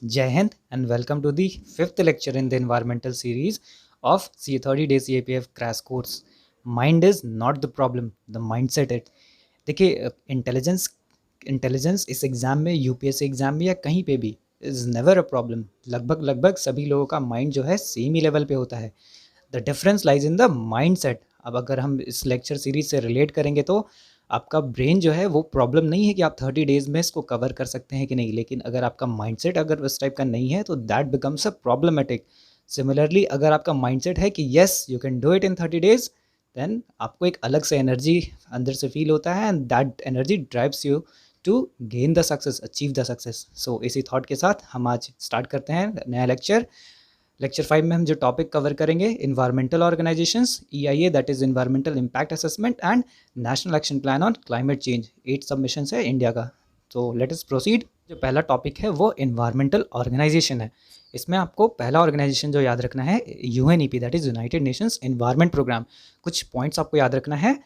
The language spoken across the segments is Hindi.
Jai Hind and welcome to the fifth lecture in the environmental series of 30 Day CAPF crash course. Mind is not the problem, the mindset it. देखिए इंटेलिजेंस इस एग्ज़ाम में यूपीएससी एग्ज़ाम में या कहीं पे भी इज़ नेवर अ प्रॉब्लम. लगभग सभी लोगों का माइंड जो है सेम ही लेवल पे होता है. The difference lies in the mind set. अब अगर हम इस लेक्चर सीरीज से रिलेट करेंगे तो आपका ब्रेन जो है वो प्रॉब्लम नहीं है कि आप 30 डेज़ में इसको कवर कर सकते हैं कि नहीं, लेकिन अगर आपका माइंडसेट अगर उस टाइप का नहीं है तो that becomes a problematic. Similarly अगर आपका माइंडसेट है कि yes you can do it in 30 days, then आपको एक अलग से एनर्जी अंदर से फील होता है and that energy drives you to gain the success, achieve the success. So इसी थॉट के साथ हम आज स्टार्ट करते हैं नया लेक्चर. लेक्चर 5 में हम जो टॉपिक कवर करेंगे, environmental organisations, EIA that is environmental impact assessment and national action plan on climate change. 8 submission है इंडिया का. तो लेट अस प्रोसीड. जो पहला टॉपिक है वो इन्वायरमेंटल ऑर्गेनाइजेशन है. इसमें आपको पहला ऑर्गेनाइजेशन जो याद रखना है UNEP that is United Nations Environment Programme. कुछ पॉइंट्स आपको याद रखना है.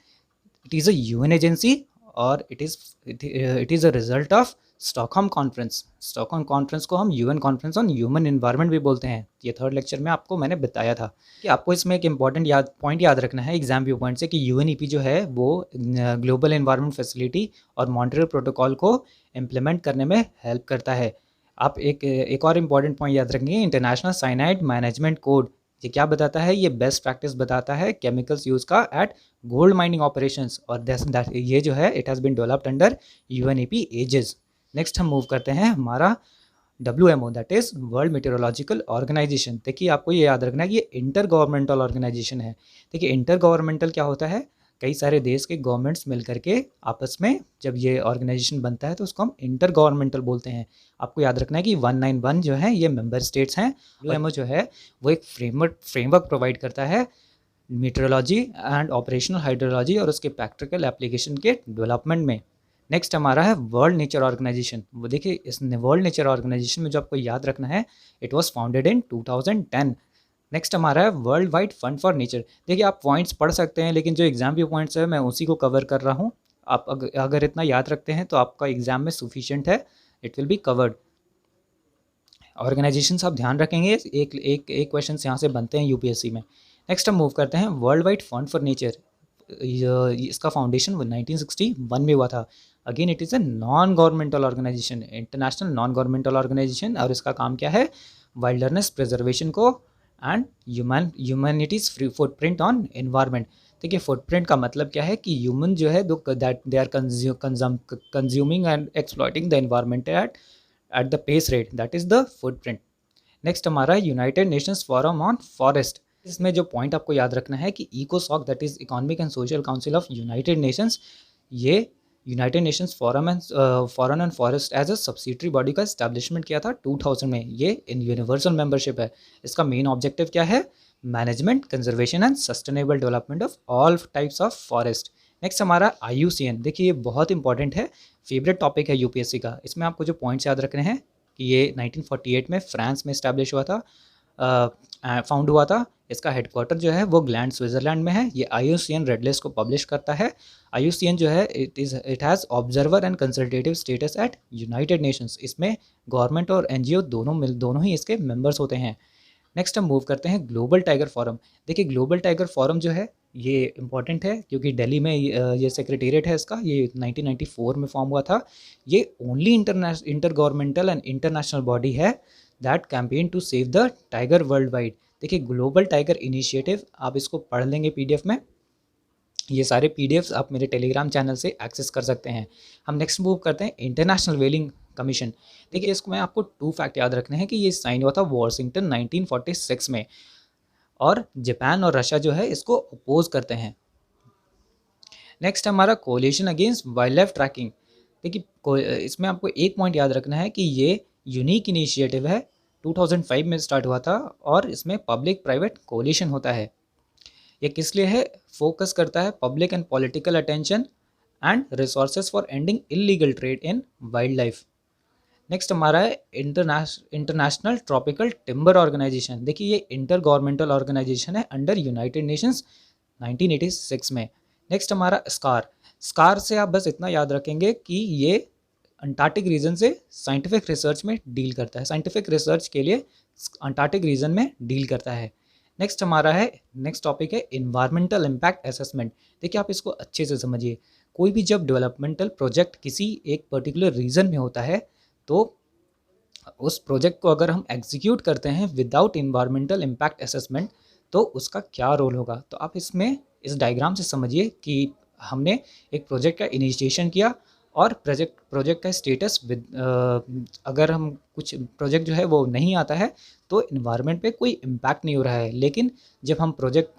It is a UN agency और it is a result of Stockholm conference. Stockholm conference को हम UN conference on human environment भी बोलते हैं. ये थर्ड लेक्चर में आपको मैंने बताया था कि आपको इसमें एक इंपॉर्टेंट पॉइंट याद रखना है एग्जाम व्यू पॉइंट से कि UNEP जो है वो ग्लोबल एनवायरनमेंट फैसिलिटी और मॉन्ट्रियल प्रोटोकॉल को इम्प्लीमेंट करने में हेल्प करता है. आप एक और इम्पॉर्टेंट पॉइंट याद रखेंगे, इंटरनेशनल साइनाइड मैनेजमेंट कोड. ये क्या बताता है? ये बेस्ट प्रैक्टिस बताता है केमिकल्स यूज़ का एट गोल्ड माइनिंग ऑपरेशंस. और ये जो है it has been developed under UNEP aegis. Next हम मूव करते हैं हमारा WMO that is world meteorological organization. देखिए आपको ये याद रखना है कि ये इंटर गवर्नमेंटल ऑर्गेनाइजेशन है. देखिए इंटर गवर्नमेंटल क्या होता है? कई सारे देश के गवर्नमेंट्स मिल करके आपस में जब ये ऑर्गेनाइजेशन बनता है तो उसको हम इंटर गवर्नमेंटल बोलते हैं. आपको याद रखना है कि 191 जो है ये मेंबर स्टेट्स हैं. WMO जो है वो एक फ्रेमवर्क प्रोवाइड करता है मीटरोलॉजी एंड ऑपरेशनल हाइड्रोलॉजी और उसके प्रैक्टिकल एप्लीकेशन के डेवलपमेंट में. नेक्स्ट हमारा है वर्ल्ड नेचर ऑर्गेनाइजेशन. वो देखिए इस वर्ल्ड नेचर ऑर्गेनाइजेशन में जो आपको याद रखना है, it was founded in 2010. Next हमारा है world wide fund for nature. देखिए आप पॉइंट्स पढ़ सकते हैं लेकिन जो एग्जाम व्यू पॉइंट्स है मैं उसी को कवर कर रहा हूँ. आप अगर इतना याद रखते हैं तो आपका एग्जाम में सफिशिएंट है, it will be covered. Organisations आप ध्यान रखेंगे, एक एक एक क्वेश्चन यहाँ से बनते हैं यूपीएससी में. नेक्स्ट हम मूव करते हैं world wide fund for nature. इसका फाउंडेशन 1961 में हुआ था. Again it is a non governmental organization, international non governmental organization. और इसका काम क्या है? वाइल्डरनेस प्रिजर्वेशन को and humanity's footprint on environment. देखिए फुटप्रिंट का मतलब क्या है कि ह्यूमन जो है that they are consuming and exploiting the environment at the pace rate, that is the footprint. Next हमारा United Nations forum on forest. इसमें जो पॉइंट आपको याद रखना है कि इकोसॉक that is economic and social council of United Nations, ये United Nations forum and forest as a subsidiary body का इस्टेब्लिशमेंट किया था 2000 में. ये इन यूनिवर्सल मेंबरशिप है. इसका मेन ऑब्जेक्टिव क्या है? Management, conservation and sustainable development of all types of forest. Next हमारा IUCN. देखिए ये बहुत इंपॉर्टेंट है, फेवरेट टॉपिक है यूपीएससी का. इसमें आपको जो पॉइंट्स याद रखने हैं कि ये 1948 में फ्रांस में इस्टेब्लिश हुआ था, फाउंड हुआ था. इसका हेडक्वार्टर जो है वो ग्लैंड स्विट्ज़रलैंड में है. ये IUCN रेड लिस्ट को पब्लिश करता है. IUCN जो है it has observer and consultative status at United Nations. इसमें गवर्नमेंट और NGO दोनों ही इसके मेंबर्स होते हैं. नेक्स्ट हम मूव करते हैं ग्लोबल टाइगर फोरम. देखिए ग्लोबल टाइगर फोरम जो है ये इंपॉर्टेंट है क्योंकि दिल्ली में ये सेक्रेटेरिएट है इसका. ये 1994 में फॉर्म हुआ था. ये only intergovernmental and international body है that campaign to save the tiger worldwide. देखिए ग्लोबल टाइगर इनिशिएटिव आप इसको पढ़ लेंगे PDF में. ये सारे PDFs आप मेरे टेलीग्राम चैनल से एक्सेस कर सकते हैं. हम नेक्स्ट मूव करते हैं इंटरनेशनल व्हेलिंग कमीशन. देखिए इसको मैं आपको 2 फैक्ट याद रखने हैं कि ये साइन हुआ था वॉशिंगटन 1946 में और जापान और रशिया जो है इसको अपोज करते हैं. नेक्स्ट हमारा coalition against wild life trafficking. देखिए इसमें आपको एक पॉइंट याद रखना है कि ये यूनिक इनिशिएटिव है, 2005 में स्टार्ट हुआ था और इसमें पब्लिक प्राइवेट कोलिशन होता है. ये किस लिए है? फोकस करता है public and political attention and resources for ending illegal trade in wild life. Next हमारा है इंटरनेशनल ट्रॉपिकल टिम्बर ऑर्गेनाइजेशन. देखिए ये इंटर गवर्नमेंटल ऑर्गेनाइजेशन है अंडर यूनाइटेड नेशंस 1986 में. नेक्स्ट हमारा स्कार. स्कार से आप बस इतना याद रखेंगे कि ये अंटार्कटिक रीजन से साइंटिफिक रिसर्च में डील करता है, साइंटिफिक रिसर्च के लिए अंटार्कटिक रीजन में डील करता है। नेक्स्ट हमारा है, नेक्स्ट टॉपिक है इन्वायरमेंटल इम्पैक्ट असेसमेंट। देखिए आप इसको अच्छे से समझिए, कोई भी जब डेवलपमेंटल प्रोजेक्ट किसी एक पर्टिकुलर रीजन में होता है तो उस प्रोजेक्ट को अगर हम एग्जीक्यूट करते हैं विदाउट इन्वायरमेंटल इम्पैक्ट असेसमेंट तो उसका क्या रोल होगा। तो आप इसमें इस डायग्राम से समझिए कि हमने एक प्रोजेक्ट का इनिशिएशन किया और प्रोजेक्ट का स्टेटस अगर हम कुछ प्रोजेक्ट जो है वो नहीं आता है तो इन्वायरमेंट पे कोई इम्पैक्ट नहीं हो रहा है, लेकिन जब हम प्रोजेक्ट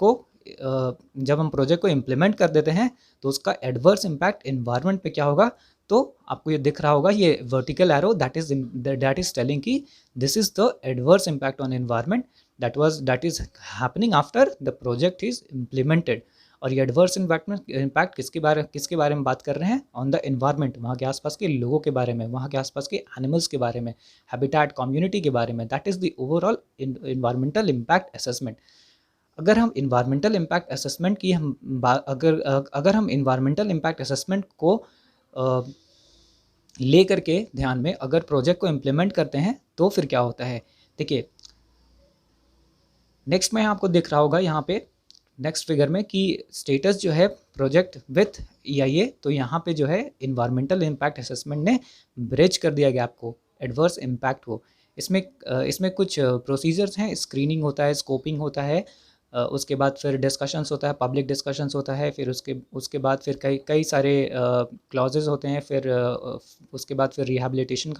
को इम्प्लीमेंट कर देते हैं तो उसका एडवर्स इम्पैक्ट इन्वायरमेंट पे क्या होगा। तो आपको ये दिख रहा होगा, ये vertical arrow that is telling कि this is the adverse impact on environment that is happening after the project is implemented. और ये एडवर्स इम्पैक्ट किसके बारे में बात कर रहे हैं, ऑन द एनवायरनमेंट, वहाँ के आसपास के लोगों के बारे में, वहाँ के आसपास के एनिमल्स के बारे में, हैबिटेट कम्युनिटी के बारे में। That is the overall environmental impact assessment. अगर हम इन्वायरमेंटल इम्पैक्ट असेसमेंट की अगर हम इन्वायरमेंटल इम्पैक्ट असेसमेंट को ले करके ध्यान में अगर प्रोजेक्ट को इम्प्लीमेंट करते हैं तो फिर क्या होता है। देखिए नेक्स्ट में आपको दिख रहा होगा यहाँ पे नेक्स्ट फिगर में कि स्टेटस जो है प्रोजेक्ट विथ EIA, तो यहाँ पे जो है इन्वायरमेंटल इम्पैक्ट असेसमेंट ने ब्रिज कर दिया गैप को, एडवर्स इम्पैक्ट को। इसमें कुछ प्रोसीजर्स हैं, स्क्रीनिंग होता है, स्कोपिंग होता है, उसके बाद फिर डिस्कशंस होता है, पब्लिक डिस्कशंस होता है, फिर उसके बाद फिर कई सारे क्लॉजेज होते हैं, फिर उसके बाद फिर रिहैबिलिटेशन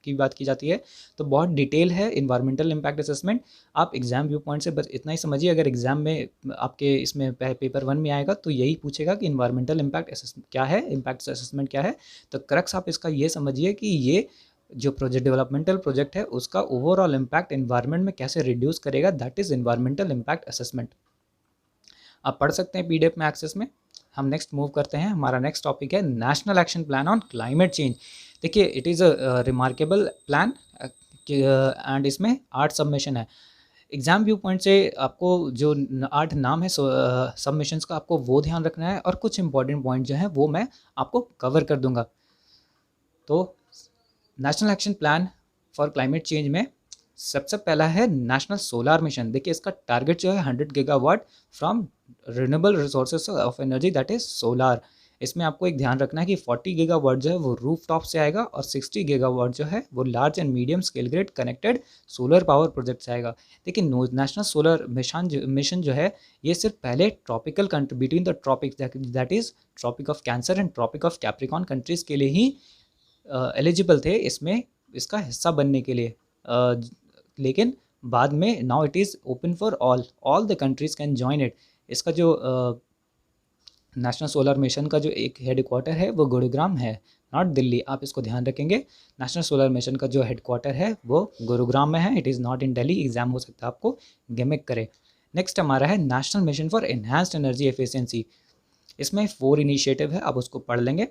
की बात की जाती है। तो बहुत डिटेल है इन्वायरमेंटल इम्पैक्ट असेसमेंट। आप एग्जाम व्यू पॉइंट से बस इतना ही समझिए, अगर एग्जाम में आपके इसमें पेपर 1 में आएगा तो यही पूछेगा कि इन्वायरमेंटल इम्पैक्ट असेसमेंट क्या है, इम्पैक्ट असेसमेंट क्या है। तो क्रक्स आप इसका ये समझिए कि ये जो डेवलपमेंटल प्रोजेक्ट है उसका ओवरऑल इम्पैक्ट एनवायरनमेंट में कैसे रिड्यूस करेगा, that is environmental impact assessment. आप पढ़ सकते हैं PDF में एक्सेस में। हम नेक्स्ट मूव करते हैं, हमारा नेक्स्ट टॉपिक है national action plan on climate change. देखिए it is a remarkable plan and इसमें 8 सबमिशन है। एग्जाम व्यू पॉइंट से आपको जो 8 नाम है सबमिशंस का आपको वो ध्यान रखना है, और कुछ इंपॉर्टेंट पॉइंट जो हैं वो मैं आपको कवर कर दूंगा। तो national action plan for climate change में सबसे पहला है नेशनल सोलार मिशन। देखिए इसका टारगेट जो है 100 gigawatt from renewable resources of energy that is solar. इसमें आपको एक ध्यान रखना है कि 40 गीगावाट जो है वो रूफ टॉप से आएगा और 60 गीगावाट जो है वो large and medium scale grid connected solar power project से आएगा। देखिए नेशनल सोलर मिशन जो है ये सिर्फ पहले tropical country between the tropics that is tropic of cancer and tropic of capricorn countries के लिए ही एलिजिबल थे इसमें इसका हिस्सा बनने के लिए, लेकिन बाद में now it is open for all the countries can join it. इसका जो नेशनल सोलर मिशन का जो एक हेडक्वार्टर है वो गुरुग्राम है, नॉट दिल्ली। आप इसको ध्यान रखेंगे, नेशनल सोलर मिशन का जो हेडक्वार्टर है वो गुरुग्राम में है, it is not in Delhi. Exam हो सकता है आपको गिमिक करे। नेक्स्ट हमारा है national mission for enhanced energy efficiency. इसमें 4 इनिशिएटिव है, आप उसको पढ़ लेंगे।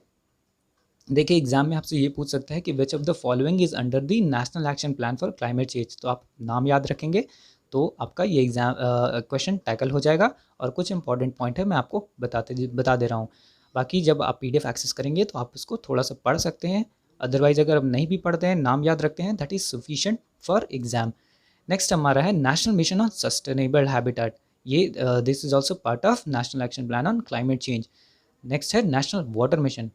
देखिए एग्जाम में आपसे ये पूछ सकता है कि which of the following is under the national action plan for climate change. तो आप नाम याद रखेंगे तो आपका ये एग्जाम क्वेश्चन टैकल हो जाएगा। और कुछ इंपॉर्टेंट पॉइंट है मैं आपको बता दे रहा हूँ। बाकी जब आप PDF एक्सेस करेंगे तो आप इसको थोड़ा सा पढ़ सकते हैं, अदरवाइज अगर आप नहीं भी पढ़ते हैं नाम याद रखते हैं that is sufficient for exam. Next हमारा है national mission on sustainable habitat. ये this is also part of national action plan on climate change. Next है नेशनल वाटर मिशन।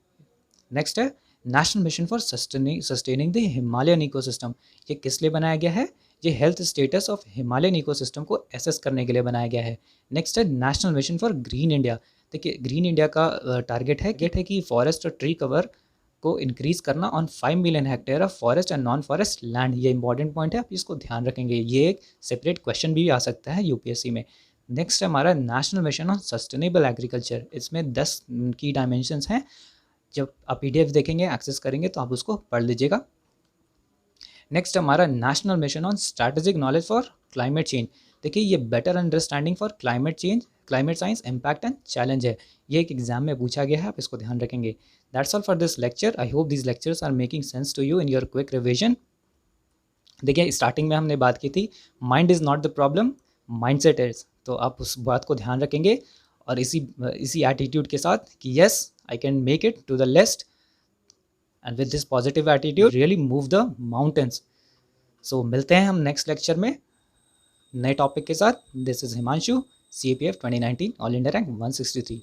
नेक्स्ट है national mission for sustaining the Himalayan ecosystem. ये किस लिए बनाया गया है, ये health status of Himalayan ecosystem को एसेस करने के लिए बनाया गया है। नेक्स्ट है national mission for green India. देखिए ग्रीन इंडिया का टारगेट है कि फॉरेस्ट और ट्री कवर को इंक्रीज करना on 5 million hectare of forest and non forest land. ये इंपॉर्टेंट पॉइंट है, आप इसको ध्यान रखेंगे, ये एक सेपरेट क्वेश्चन भी आ सकता है UPSC में। नेक्स्ट है हमारा national mission on sustainable agriculture. इसमें 10 की डायमेंशंस हैं, जब आप PDF देखेंगे एक्सेस करेंगे तो आप उसको पढ़ लीजिएगा। नेक्स्ट हमारा national mission on strategic knowledge for climate change. देखिए ये better understanding for climate change, climate science, impact and challenge है। ये एक एग्जाम में पूछा गया है, आप इसको ध्यान रखेंगे। That's all for this lecture. I hope this lectures are making sense to you in your quick revision. देखिए स्टार्टिंग में हमने बात की थी mind is not the problem, mindset is. तो आप उस बात को ध्यान रखेंगे और इसी एटीट्यूड के साथ कि yes I can make it to the list and with this positive attitude really move the mountains. So मिलते हैं हम नेक्स्ट लेक्चर में नए टॉपिक के साथ. This is Himanshu, CAPF 2019 all India rank 163.